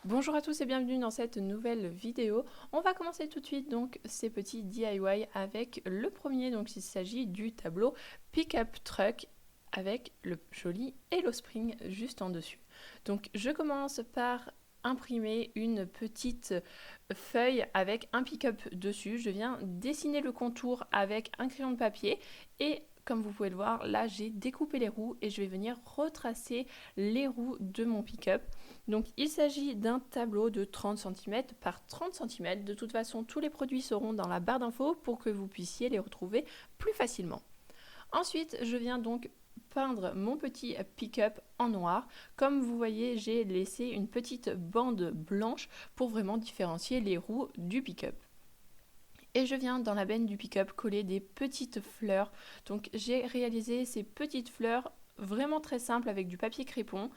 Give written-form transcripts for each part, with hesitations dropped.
Bonjour à tous et bienvenue dans cette nouvelle vidéo. On va commencer tout de suite donc ces petits DIY avec le premier. Donc il s'agit du tableau Pick-up Truck avec le joli Hello Spring juste en dessus. Donc je commence par imprimer une petite feuille avec un pick-up dessus. Je viens dessiner le contour avec un crayon de papier et comme vous pouvez le voir, là j'ai découpé les roues et je vais venir retracer les roues de mon pick-up. Donc il s'agit d'un tableau de 30 cm par 30 cm. De toute façon, tous les produits seront dans la barre d'infos pour que vous puissiez les retrouver plus facilement. Ensuite, je viens donc peindre mon petit pick-up en noir. Comme vous voyez, j'ai laissé une petite bande blanche pour vraiment différencier les roues du pick-up. Et je viens dans la benne du pick-up coller des petites fleurs. Donc j'ai réalisé ces petites fleurs vraiment très simples avec du papier crépon.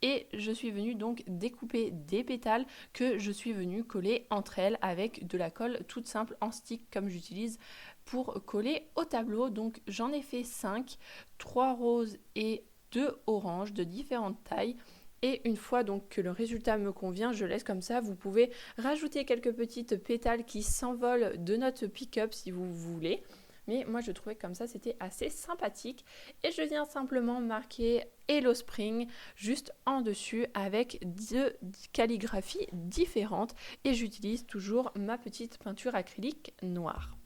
Et je suis venue donc découper des pétales que je suis venue coller entre elles avec de la colle toute simple en stick comme j'utilise pour coller au tableau. Donc j'en ai fait 5, 3 roses et 2 oranges de différentes tailles. Et une fois donc que le résultat me convient, je laisse comme ça. Vous pouvez rajouter quelques petites pétales qui s'envolent de notre pick-up si vous voulez. Mais moi je trouvais que comme ça c'était assez sympathique. Et je viens simplement marquer Hello Spring juste en dessus avec deux calligraphies différentes. Et j'utilise toujours ma petite peinture acrylique noire.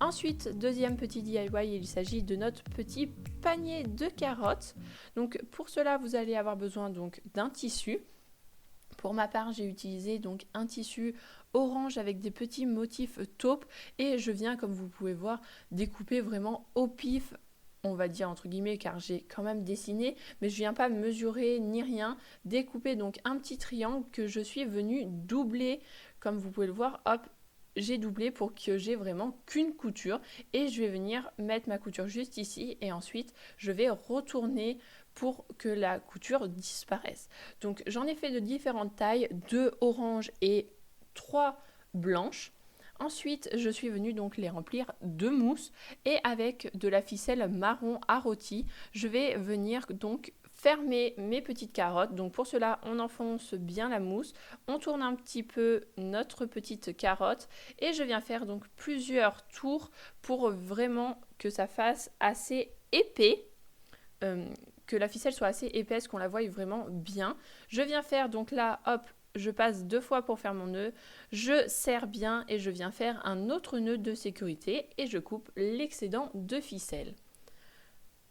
Ensuite, deuxième petit DIY, il s'agit de notre petit panier de carottes. Donc pour cela, vous allez avoir besoin donc d'un tissu. Pour ma part, j'ai utilisé donc un tissu orange avec des petits motifs taupe et je viens, comme vous pouvez voir, découper vraiment au pif, on va dire entre guillemets, car j'ai quand même dessiné, mais je viens pas mesurer ni rien. Découper donc un petit triangle que je suis venue doubler, comme vous pouvez le voir, hop, j'ai doublé pour que j'ai vraiment qu'une couture et je vais venir mettre ma couture juste ici et ensuite je vais retourner pour que la couture disparaisse. Donc j'en ai fait de différentes tailles, 2 oranges et 3 blanches. Ensuite, je suis venue donc les remplir de mousse et avec de la ficelle marron à rôti, je vais venir donc fermer mes petites carottes. Donc pour cela, on enfonce bien la mousse, on tourne un petit peu notre petite carotte et je viens faire donc plusieurs tours pour vraiment que ça fasse assez épais. Que la ficelle soit assez épaisse, qu'on la voie vraiment bien. Je viens faire donc là, hop, je passe 2 fois pour faire mon nœud, je serre bien et je viens faire un autre nœud de sécurité et je coupe l'excédent de ficelle.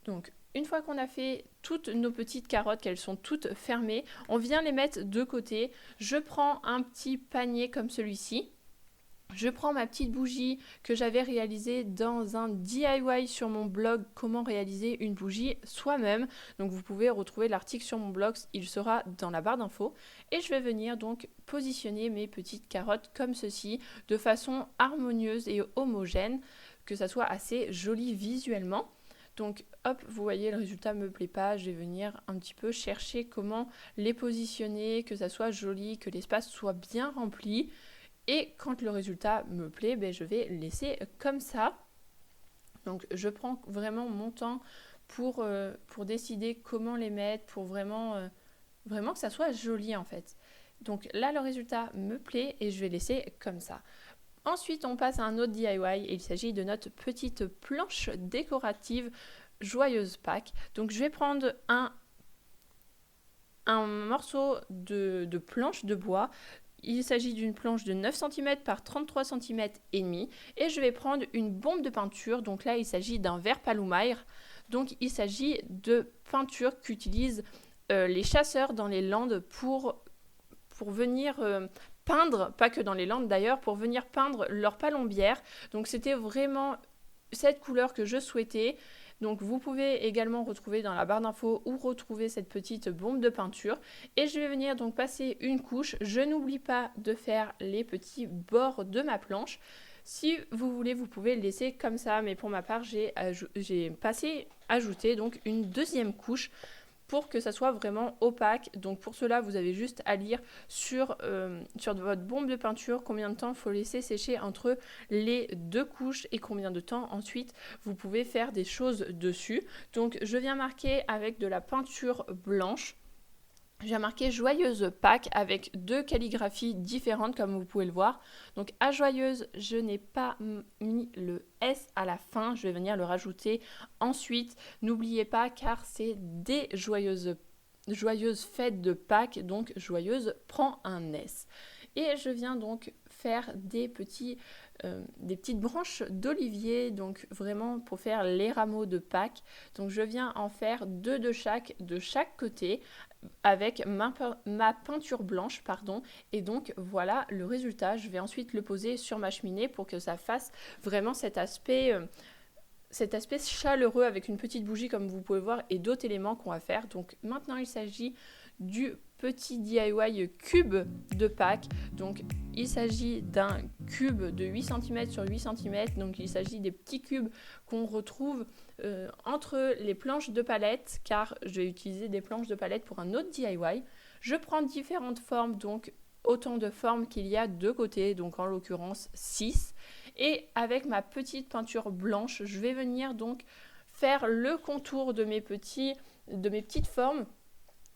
Donc une fois qu'on a fait toutes nos petites carottes, qu'elles sont toutes fermées, on vient les mettre de côté. Je prends un petit panier comme celui-ci. Je prends ma petite bougie que j'avais réalisée dans un DIY sur mon blog comment réaliser une bougie soi-même. Donc vous pouvez retrouver l'article sur mon blog, il sera dans la barre d'infos. Et je vais venir donc positionner mes petites carottes comme ceci, de façon harmonieuse et homogène, que ça soit assez joli visuellement. Donc hop, vous voyez le résultat me plaît pas, je vais venir un petit peu chercher comment les positionner, que ça soit joli, que l'espace soit bien rempli. Et quand le résultat me plaît, je vais laisser comme ça. Donc je prends vraiment mon temps pour décider comment les mettre, pour vraiment que ça soit joli en fait. Donc là le résultat me plaît et je vais laisser comme ça. Ensuite on passe à un autre DIY et il s'agit de notre petite planche décorative joyeuse Pâques. Donc je vais prendre un morceau de planche de bois. Il s'agit d'une planche de 9 cm par 33 cm et demi et je vais prendre une bombe de peinture. Donc là, il s'agit d'un vert Palomar. Donc il s'agit de peinture qu'utilisent les chasseurs dans les Landes pour venir peindre, pas que dans les Landes d'ailleurs, pour venir peindre leur palombière. Donc c'était vraiment cette couleur que je souhaitais. Donc vous pouvez également retrouver dans la barre d'infos où retrouver cette petite bombe de peinture. Et je vais venir donc passer une couche. Je n'oublie pas de faire les petits bords de ma planche. Si vous voulez, vous pouvez le laisser comme ça. Mais pour ma part, j'ai ajouté donc une deuxième couche pour que ça soit vraiment opaque. Donc pour cela, vous avez juste à lire sur votre bombe de peinture combien de temps il faut laisser sécher entre les deux couches et combien de temps ensuite vous pouvez faire des choses dessus. Donc je viens marquer avec de la peinture blanche je viens marquer Joyeuse Pâques avec 2 calligraphies différentes comme vous pouvez le voir. Donc à Joyeuse, je n'ai pas mis le S à la fin, je vais venir le rajouter ensuite. N'oubliez pas car c'est des joyeuses fêtes de Pâques, donc Joyeuse prend un S. Et je viens donc faire des petites branches d'olivier, donc vraiment pour faire les rameaux de Pâques. Donc je viens en faire 2 de chaque côté avec ma peinture blanche, et donc voilà le résultat. Je vais ensuite le poser sur ma cheminée pour que ça fasse vraiment cet aspect chaleureux avec une petite bougie comme vous pouvez voir et d'autres éléments qu'on va faire. Donc maintenant il s'agit du petit DIY cube de Pâques. Donc il s'agit d'un cube de 8 cm sur 8 cm. Donc il s'agit des petits cubes qu'on retrouve entre les planches de palette, car je vais utiliser des planches de palette pour un autre DIY. Je prends différentes formes, donc autant de formes qu'il y a de côtés, donc en l'occurrence 6. Et avec ma petite peinture blanche, je vais venir donc faire le contour de mes petites formes.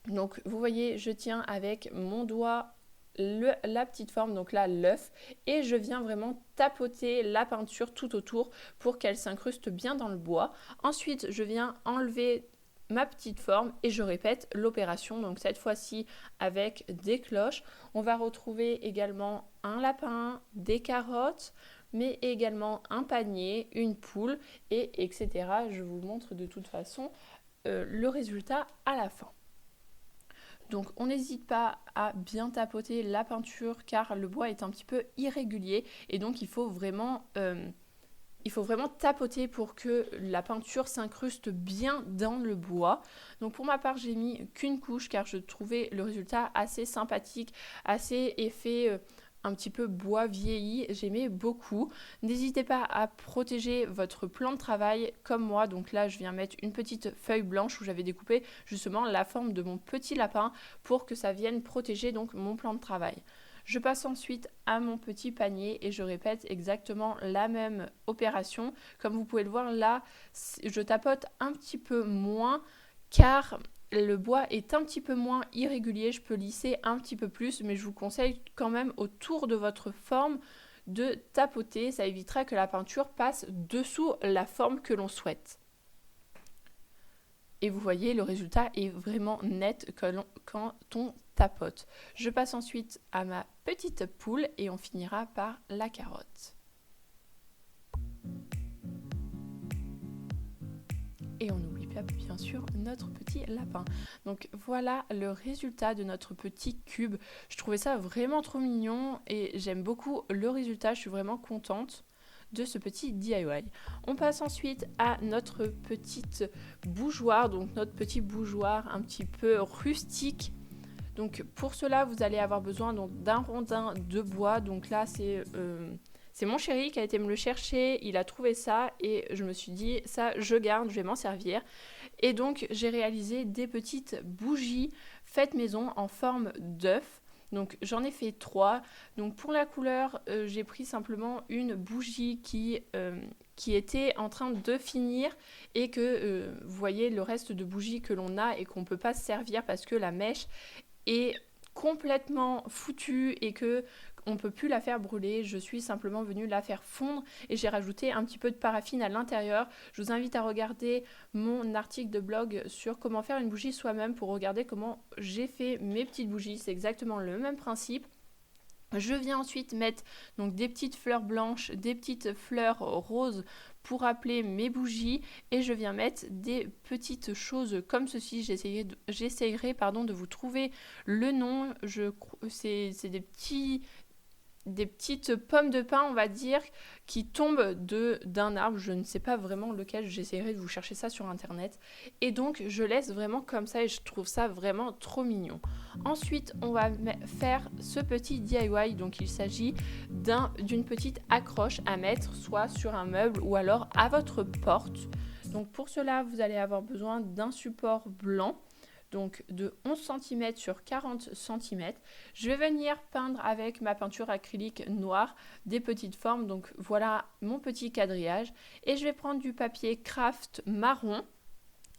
Donc vous voyez, je tiens avec mon doigt la petite forme, donc là l'œuf, et je viens vraiment tapoter la peinture tout autour pour qu'elle s'incruste bien dans le bois. Ensuite, je viens enlever ma petite forme et je répète l'opération, donc cette fois-ci avec des cloches. On va retrouver également un lapin, des carottes, mais également un panier, une poule, et etc. Je vous montre de toute façon le résultat à la fin. Donc on n'hésite pas à bien tapoter la peinture car le bois est un petit peu irrégulier et donc il faut vraiment tapoter pour que la peinture s'incruste bien dans le bois. Donc pour ma part, j'ai mis qu'une couche car je trouvais le résultat assez sympathique, assez effet un petit peu bois vieilli, j'aimais beaucoup. N'hésitez pas à protéger votre plan de travail comme moi. Donc là, je viens mettre une petite feuille blanche où j'avais découpé justement la forme de mon petit lapin pour que ça vienne protéger donc mon plan de travail. Je passe ensuite à mon petit panier et je répète exactement la même opération. Comme vous pouvez le voir là, je tapote un petit peu moins car le bois est un petit peu moins irrégulier. Je peux lisser un petit peu plus, mais je vous conseille quand même autour de votre forme de tapoter. Ça évitera que la peinture passe dessous la forme que l'on souhaite. Et vous voyez, le résultat est vraiment net quand on tapote. Je passe ensuite à ma petite poule et on finira par la carotte. Et on n'oublie pas bien sûr notre petit lapin. Donc voilà le résultat de notre petit cube. Je trouvais ça vraiment trop mignon et j'aime beaucoup le résultat. Je suis vraiment contente de ce petit DIY. On passe ensuite à notre petite bougeoire, donc notre petit bougeoir un petit peu rustique. Donc pour cela, vous allez avoir besoin d'un rondin de bois. Donc là, c'est mon chéri qui a été me le chercher, il a trouvé ça et je me suis dit, ça je garde, je vais m'en servir. Et donc j'ai réalisé des petites bougies faites maison en forme d'œuf. Donc j'en ai fait 3. Donc pour la couleur, j'ai pris simplement une bougie qui était en train de finir et que vous voyez le reste de bougies que l'on a et qu'on ne peut pas se servir parce que la mèche est complètement foutue et que on ne peut plus la faire brûler. Je suis simplement venue la faire fondre et j'ai rajouté un petit peu de paraffine à l'intérieur. Je vous invite à regarder mon article de blog sur comment faire une bougie soi-même pour regarder comment j'ai fait mes petites bougies. C'est exactement le même principe. Je viens ensuite mettre donc des petites fleurs blanches, des petites fleurs roses pour appeler mes bougies et je viens mettre des petites choses comme ceci. J'essayerai de vous trouver le nom. C'est des petites pommes de pin, on va dire, qui tombent d'un arbre. Je ne sais pas vraiment lequel, j'essaierai de vous chercher ça sur internet. Et donc, je laisse vraiment comme ça et je trouve ça vraiment trop mignon. Ensuite, on va faire ce petit DIY. Donc, il s'agit d'une petite accroche à mettre soit sur un meuble ou alors à votre porte. Donc, pour cela, vous allez avoir besoin d'un support blanc. Donc de 11 cm sur 40 cm. Je vais venir peindre avec ma peinture acrylique noire des petites formes. Donc voilà mon petit quadrillage. Et je vais prendre du papier craft marron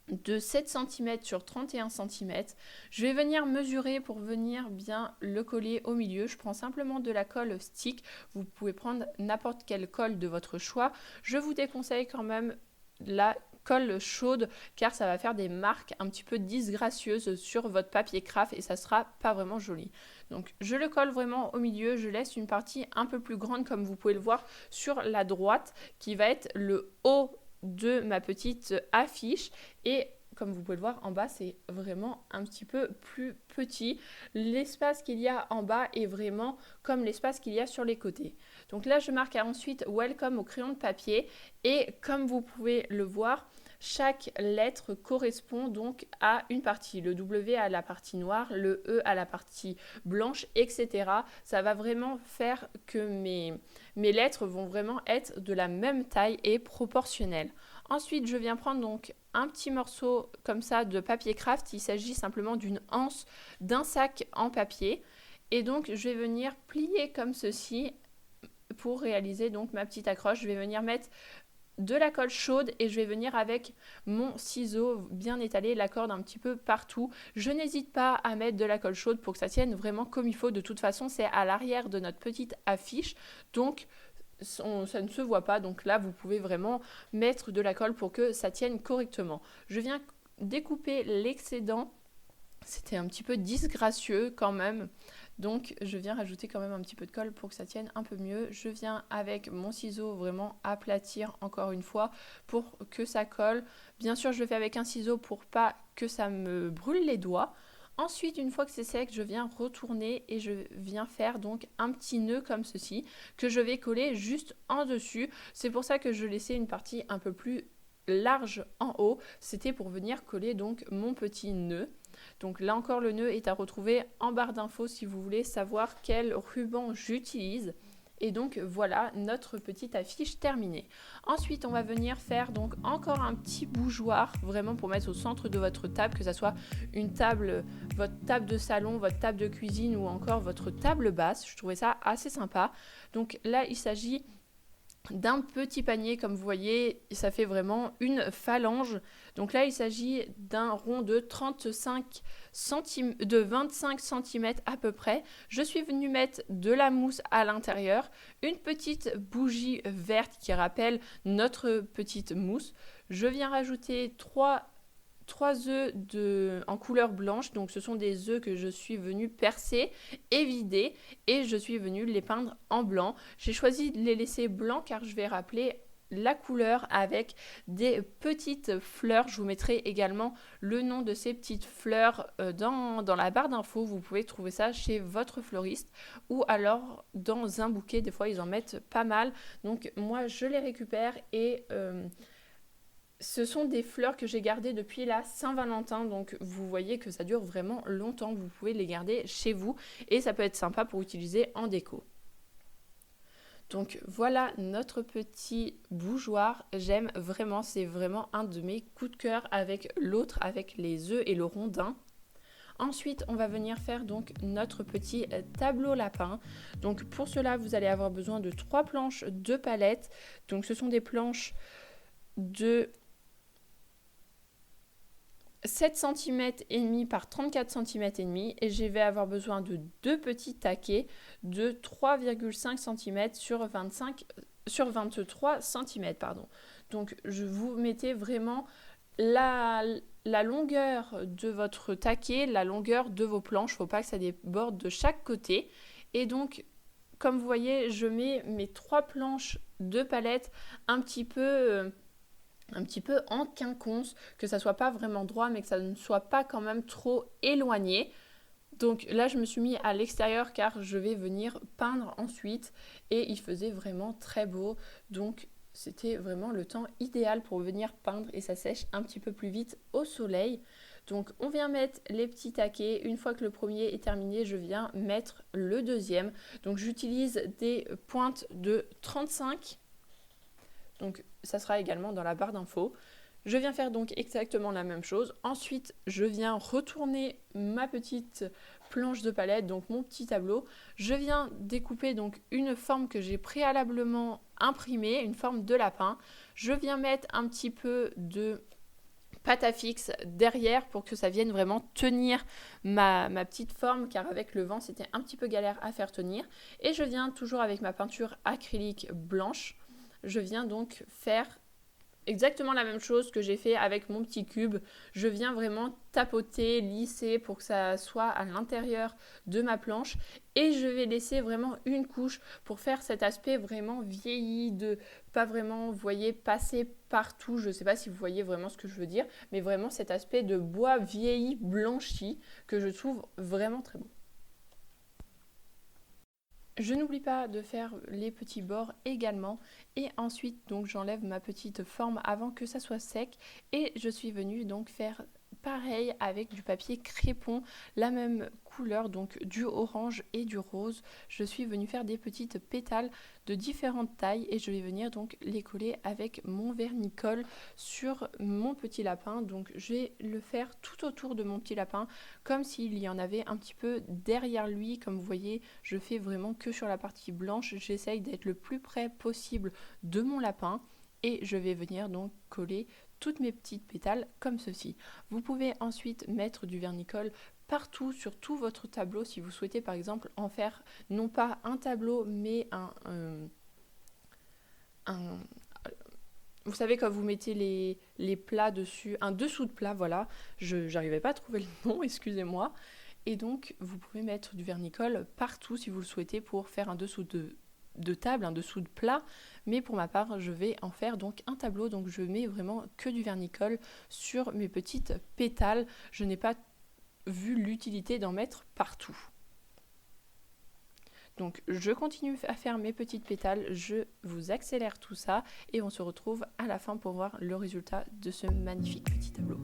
de 7 cm sur 31 cm. Je vais venir mesurer pour venir bien le coller au milieu. Je prends simplement de la colle stick. Vous pouvez prendre n'importe quelle colle de votre choix. Je vous déconseille quand même la colle chaude car ça va faire des marques un petit peu disgracieuses sur votre papier craft et ça sera pas vraiment joli. Donc je le colle vraiment au milieu, je laisse une partie un peu plus grande comme vous pouvez le voir sur la droite qui va être le haut de ma petite affiche et comme vous pouvez le voir en bas c'est vraiment un petit peu plus petit. L'espace qu'il y a en bas est vraiment comme l'espace qu'il y a sur les côtés. Donc là je marque ensuite welcome au crayon de papier et comme vous pouvez le voir, chaque lettre correspond donc à une partie. Le W à la partie noire, le E à la partie blanche, etc. Ça va vraiment faire que mes lettres vont vraiment être de la même taille et proportionnelles. Ensuite, je viens prendre donc un petit morceau comme ça de papier craft. Il s'agit simplement d'une anse d'un sac en papier. Et donc, je vais venir plier comme ceci pour réaliser donc ma petite accroche. Je vais venir mettre de la colle chaude et je vais venir avec mon ciseau bien étaler la corde un petit peu partout. Je n'hésite pas à mettre de la colle chaude pour que ça tienne vraiment comme il faut. De toute façon, c'est à l'arrière de notre petite affiche. Donc, ça ne se voit pas. Donc là, vous pouvez vraiment mettre de la colle pour que ça tienne correctement. Je viens découper l'excédent. C'était un petit peu disgracieux quand même. Donc je viens rajouter quand même un petit peu de colle pour que ça tienne un peu mieux. Je viens avec mon ciseau vraiment aplatir encore une fois pour que ça colle. Bien sûr je le fais avec un ciseau pour pas que ça me brûle les doigts. Ensuite une fois que c'est sec je viens retourner et je viens faire donc un petit nœud comme ceci que je vais coller juste en dessus. C'est pour ça que je laissais une partie un peu plus large en haut. C'était pour venir coller donc mon petit nœud. Donc là encore le nœud est à retrouver en barre d'infos si vous voulez savoir quel ruban j'utilise. Et donc voilà notre petite affiche terminée. Ensuite on va venir faire donc encore un petit bougeoir vraiment pour mettre au centre de votre table, que ce soit une table, votre table de salon, votre table de cuisine ou encore votre table basse. Je trouvais ça assez sympa. Donc là il s'agit d'un petit panier comme vous voyez, ça fait vraiment une phalange. Donc là il s'agit d'un rond de 25 cm à peu près. Je suis venue mettre de la mousse à l'intérieur, une petite bougie verte qui rappelle notre petite mousse. Je viens rajouter 3 œufs en couleur blanche, donc ce sont des œufs que je suis venue percer et vider et je suis venue les peindre en blanc. J'ai choisi de les laisser blancs car je vais rappeler la couleur avec des petites fleurs. Je vous mettrai également le nom de ces petites fleurs dans la barre d'infos. Vous pouvez trouver ça chez votre fleuriste ou alors dans un bouquet. Des fois ils en mettent pas mal, donc moi je les récupère et ce sont des fleurs que j'ai gardées depuis la Saint-Valentin, donc vous voyez que ça dure vraiment longtemps. Vous pouvez les garder chez vous et ça peut être sympa pour utiliser en déco. Donc voilà notre petit bougeoir. J'aime vraiment, c'est vraiment un de mes coups de cœur avec l'autre, avec les œufs et le rondin. Ensuite, on va venir faire donc notre petit tableau lapin. Donc pour cela, vous allez avoir besoin de 3 planches de palette. Donc ce sont des planches de 7 cm et demi par 34 cm et demi et je vais avoir besoin de 2 petits taquets de 3,5 cm sur 23 cm. Donc je vous mettez vraiment la longueur de votre taquet, la longueur de vos planches, il ne faut pas que ça déborde de chaque côté. Et donc comme vous voyez, je mets mes 3 planches de palette un petit peu en quinconce, que ça soit pas vraiment droit mais que ça ne soit pas quand même trop éloigné. Donc là je me suis mis à l'extérieur car je vais venir peindre ensuite et il faisait vraiment très beau, donc c'était vraiment le temps idéal pour venir peindre et ça sèche un petit peu plus vite au soleil. Donc on vient mettre les petits taquets. Une fois que le premier est terminé, je viens mettre le deuxième. Donc j'utilise des pointes de 35. Donc ça sera également dans la barre d'infos. Je viens faire donc exactement la même chose. Ensuite, je viens retourner ma petite planche de palette, donc mon petit tableau. Je viens découper donc une forme que j'ai préalablement imprimée, une forme de lapin. Je viens mettre un petit peu de pâte à fixe derrière pour que ça vienne vraiment tenir ma petite forme, car avec le vent c'était un petit peu galère à faire tenir. Et je viens toujours avec ma peinture acrylique blanche, je viens donc faire exactement la même chose que j'ai fait avec mon petit cube. Je viens vraiment tapoter, lisser pour que ça soit à l'intérieur de ma planche, et je vais laisser vraiment une couche pour faire cet aspect vraiment vieilli, de pas vraiment, vous voyez, passer partout. Je ne sais pas si vous voyez vraiment ce que je veux dire, mais vraiment cet aspect de bois vieilli, blanchi, que je trouve vraiment très beau. Je n'oublie pas de faire les petits bords également, et ensuite donc j'enlève ma petite forme avant que ça soit sec, et je suis venue donc faire pareil avec du papier crépon, la même couleur, donc du orange et du rose. Je suis venue faire des petites pétales de différentes tailles, et je vais venir donc les coller avec mon vernicole sur mon petit lapin. Donc je vais le faire tout autour de mon petit lapin, comme s'il y en avait un petit peu derrière lui. Comme vous voyez, je fais vraiment que sur la partie blanche, j'essaye d'être le plus près possible de mon lapin, et je vais venir donc coller toutes mes petites pétales comme ceci. Vous pouvez ensuite mettre du vernicole partout sur tout votre tableau si vous souhaitez par exemple en faire non pas un tableau mais un vous savez, quand vous mettez les plats dessus, un dessous de plat, voilà, je n'arrivais pas à trouver le nom, excusez-moi. Et donc, vous pouvez mettre du vernicole partout si vous le souhaitez pour faire un dessous de table, un dessous de plat. Mais pour ma part, je vais en faire donc un tableau. Donc, je mets vraiment que du vernicole sur mes petites pétales. Je n'ai pas vu l'utilité d'en mettre partout. Donc je continue à faire mes petites pétales, je vous accélère tout ça et on se retrouve à la fin pour voir le résultat de ce magnifique petit tableau.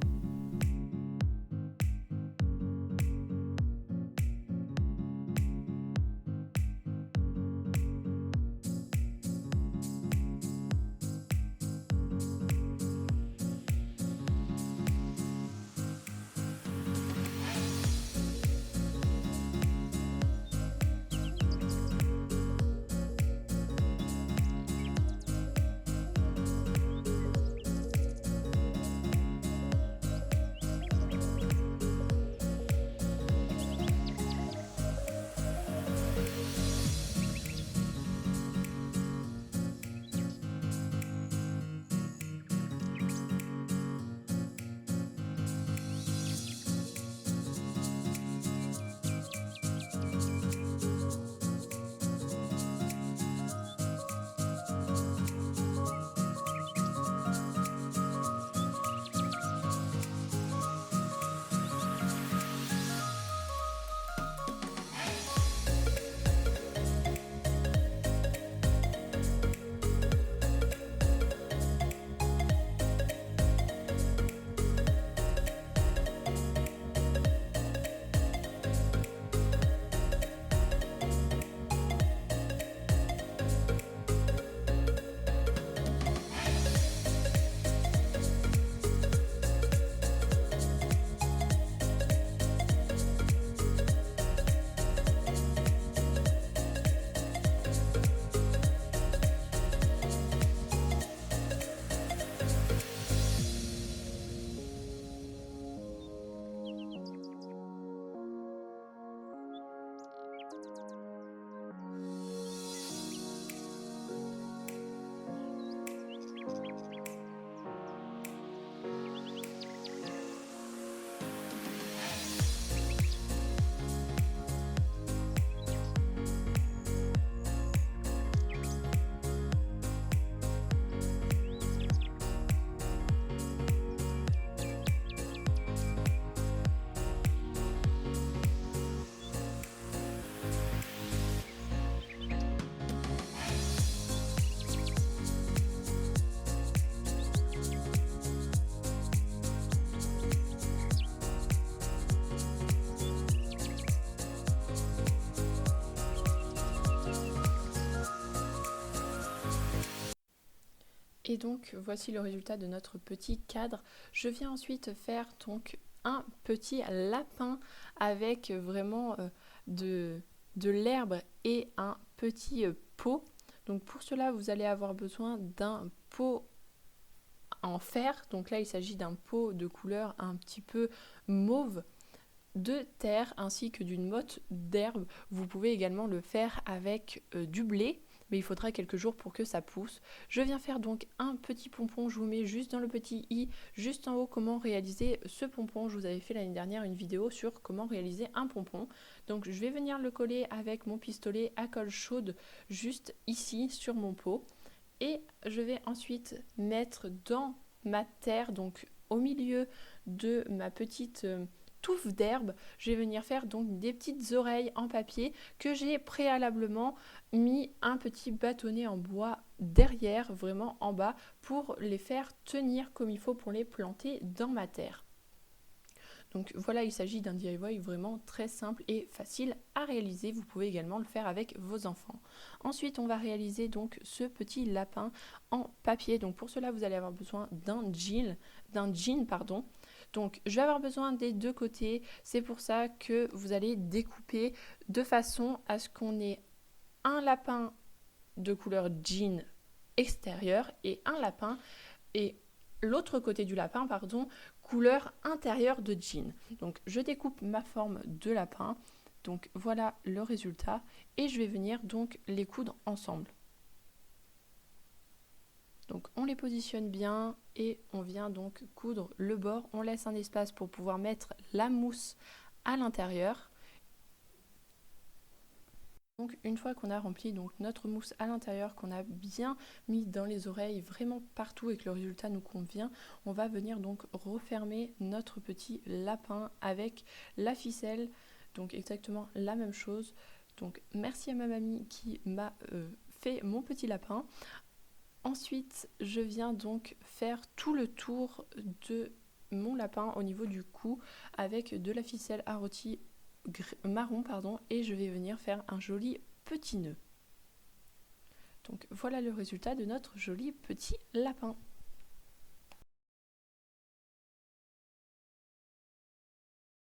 Et donc voici le résultat de notre petit cadre. Je viens ensuite faire donc un petit lapin avec vraiment de l'herbe et un petit pot. Donc pour cela vous allez avoir besoin d'un pot en fer. Donc là, il s'agit d'un pot de couleur un petit peu mauve, de terre ainsi que d'une motte d'herbe. Vous pouvez également le faire avec du blé, mais il faudra quelques jours pour que ça pousse. Je viens faire donc un petit pompon, je vous mets juste dans le petit i, juste en haut, comment réaliser ce pompon. Je vous avais fait l'année dernière une vidéo sur comment réaliser un pompon. Donc je vais venir le coller avec mon pistolet à colle chaude juste ici sur mon pot. Et je vais ensuite mettre dans ma terre, donc au milieu de ma petite touffe d'herbe, je vais venir faire donc des petites oreilles en papier que j'ai préalablement mis un petit bâtonnet en bois derrière, vraiment en bas, pour les faire tenir comme il faut pour les planter dans ma terre. Donc voilà, il s'agit d'un DIY vraiment très simple et facile à réaliser. Vous pouvez également le faire avec vos enfants. Ensuite, on va réaliser donc ce petit lapin en papier. Donc pour cela, vous allez avoir besoin d'un jean. Donc je vais avoir besoin des deux côtés. C'est pour ça que vous allez découper de façon à ce qu'on ait un lapin de couleur jean extérieur et un lapin et l'autre côté du lapin, couleur intérieure de jean. Donc je découpe ma forme de lapin. Donc voilà le résultat et je vais venir donc les coudre ensemble. Donc on les positionne bien et on vient donc coudre le bord. On laisse un espace pour pouvoir mettre la mousse à l'intérieur. Donc une fois qu'on a rempli donc notre mousse à l'intérieur, qu'on a bien mis dans les oreilles, vraiment partout et que le résultat nous convient, on va venir donc refermer notre petit lapin avec la ficelle. Donc exactement la même chose. Donc merci à ma mamie qui m'a fait mon petit lapin. Ensuite, je viens donc faire tout le tour de mon lapin au niveau du cou avec de la ficelle à rôti marron et je vais venir faire un joli petit nœud. Donc voilà le résultat de notre joli petit lapin.